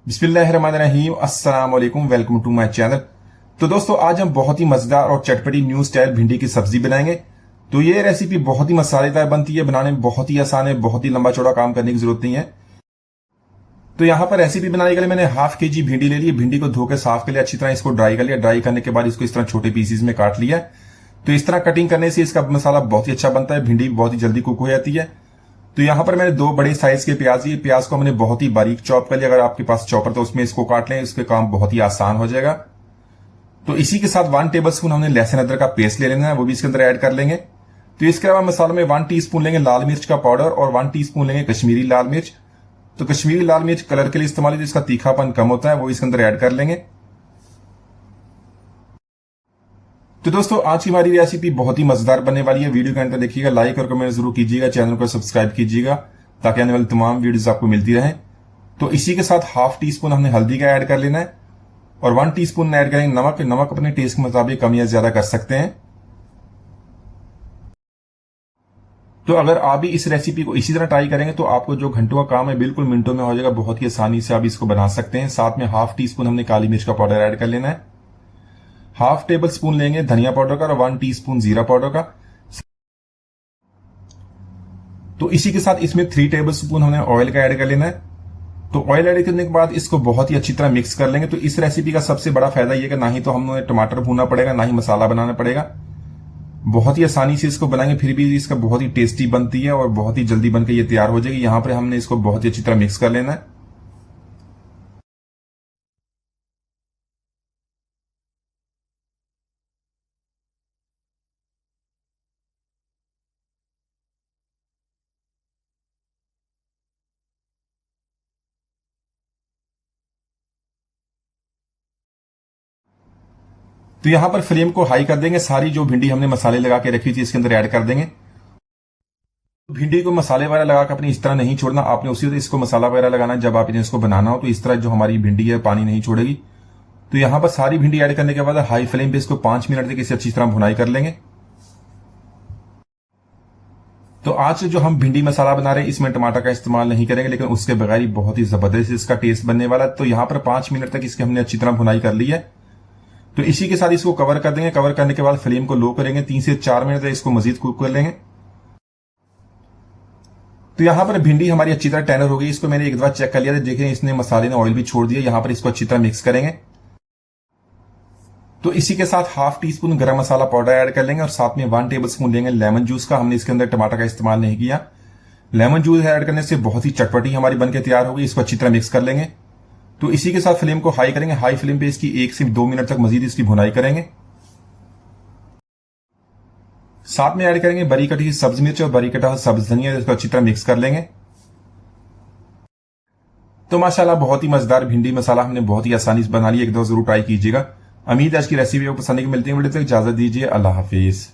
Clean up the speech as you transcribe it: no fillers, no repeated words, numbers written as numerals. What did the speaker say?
बिस्मिल्लाहिर्रहमानिर्रहीम, अस्सलाम वालेकुम, वेलकम टू माय चैनल। तो दोस्तों, आज हम बहुत ही मजेदार और चटपटी न्यू स्टाइल भिंडी की सब्जी बनाएंगे। तो ये रेसिपी बहुत ही मसालेदार बनती है, बनाने में बहुत ही आसान है, बहुत ही लंबा चौड़ा काम करने की जरूरत नहीं है। तो यहाँ पर रेसिपी बनाने के लिए मैंने हाफ केजी भिंडी ले ली। भिंडी को धो के साफ कर लिया, अच्छी तरह इसको ड्राई कर लिया। ड्राई करने के बाद इसको इस तरह छोटे पीसीज में काट लिया। तो इस तरह कटिंग करने से इसका मसाला बहुत ही अच्छा बनता है, भिंडी बहुत ही जल्दी कुक हो जाती है। तो यहाँ पर मैंने 2 बड़े साइज के प्याज लिए। प्याज को हमने बहुत ही बारीक चॉप कर लिया। अगर आपके पास चॉपर तो उसमें इसको काट लें, इसके काम बहुत ही आसान हो जाएगा। तो इसी के साथ 1 टेबल स्पून हमने लहसुन अदरक का पेस्ट ले लेना है, वो भी इसके अंदर ऐड कर लेंगे। तो इसके अलावा मसालों में 1 टीस्पून लेंगे लाल मिर्च का पाउडर और 1 टीस्पून लेंगे कश्मीरी लाल मिर्च। तो कश्मीरी लाल मिर्च कलर के लिए इस्तेमाल है, जिसका तीखापन कम होता है, वो इसके अंदर ऐड कर लेंगे। तो दोस्तों, आज की हमारी रेसिपी बहुत ही मजेदार बनने वाली है। वीडियो के अंत तक देखिएगा, लाइक और कमेंट जरूर कीजिएगा, चैनल को सब्सक्राइब कीजिएगा ताकि आने वाली तमाम वीडियोस आपको मिलती रहें। तो इसी के साथ हाफ टी स्पून हमने हल्दी का ऐड कर लेना है और 1 टीस्पून ऐड करेंगे नमक। नमक अपने टेस्ट के मुताबिक कम या ज्यादा कर सकते हैं। तो अगर आप भी इस रेसिपी को इसी तरह ट्राई करेंगे तो आपको जो घंटों का काम है बिल्कुल मिनटों में हो जाएगा। बहुत ही आसानी से आप इसको बना सकते हैं। साथ में हाफ टी स्पून हमने काली मिर्च का पाउडर ऐड कर लेना है। हाफ टेबल स्पून लेंगे धनिया पाउडर का और 1 टीस्पून जीरा पाउडर का। तो इसी के साथ इसमें 3 टेबल स्पून हमने ऑयल का ऐड कर लेना है। तो ऑयल ऐड करने के बाद इसको बहुत ही अच्छी तरह मिक्स कर लेंगे। तो इस रेसिपी का सबसे बड़ा फायदा यह कि ना ही तो हमें टमाटर भूनना पड़ेगा, ना ही मसाला बनाना पड़ेगा। बहुत ही आसानी से इसको बनाएंगे, फिर भी इसका बहुत ही टेस्टी बनती है और बहुत ही जल्दी बनकर ये तैयार हो जाएगी। यहां पर हमने इसको बहुत ही अच्छी तरह मिक्स कर लेना है। तो यहां पर फ्लेम को हाई कर देंगे। सारी जो भिंडी हमने मसाले लगा के रखी थी इसके अंदर ऐड कर देंगे। भिंडी को मसाले वगैरह लगा के अपनी इस तरह नहीं छोड़ना, आपने उसी तरह इसको मसाला वगैरह लगाना है। जब आप इसको बनाना हो तो इस तरह जो हमारी भिंडी है पानी नहीं छोड़ेगी। तो यहां पर सारी भिंडी ऐड करने के बाद हाई फ्लेम पे इसको 5 मिनट तक इसे अच्छी तरह भुनाई कर लेंगे। तो आज जो हम भिंडी मसाला बना रहे हैं इसमें टमाटर का इस्तेमाल नहीं करेंगे, लेकिन उसके बगैर ही बहुत ही जबरदस्त इसका टेस्ट बनने वाला है। तो यहां पर 5 मिनट तक इसकी हमने अच्छी तरह भुनाई कर ली है। तो इसी के साथ इसको कवर कर देंगे। कवर करने के बाद फ्लेम को लो करेंगे। 3 से 4 मिनट तक इसको मजीद कुक कर लेंगे। तो यहां पर भिंडी हमारी अच्छी तरह टेंडर हो गई। इसको मैंने एक बार चेक कर लिया था, देखें इसने मसाले ने ऑयल भी छोड़ दिया। यहां पर इसको अच्छी तरह मिक्स करेंगे। तो इसी के साथ हाफ टी स्पून गरम मसाला पाउडर ऐड कर लेंगे और साथ में 1 टेबल स्पून लेंगे लेमन जूस का। हमने इसके अंदर टमाटर का इस्तेमाल नहीं किया। लेमन जूस ऐड करने से बहुत ही चटपटी हमारी बनकर तैयार होगी। इसको अच्छी तरह मिक्स कर लेंगे। तो इसी के साथ फ्लेम को हाई करेंगे। हाई फ्लेम पे इसकी 1 से 2 मिनट तक मजीद इसकी भुनाई करेंगे। साथ में ऐड करेंगे बरी कटी सब्ज मिर्च और बरी कटा सब्ज धनिया। इसको अच्छी तरह मिक्स कर लेंगे। तो माशाल्लाह बहुत ही मजेदार भिंडी मसाला हमने बहुत ही आसानी से बना लिया। एक दो जरूर ट्राई कीजिएगा। उम्मीद है आज की रेसिपी आपको पसंद की मिलती है। वीडियो तक इजाजत दीजिए। अल्लाह हाफिज।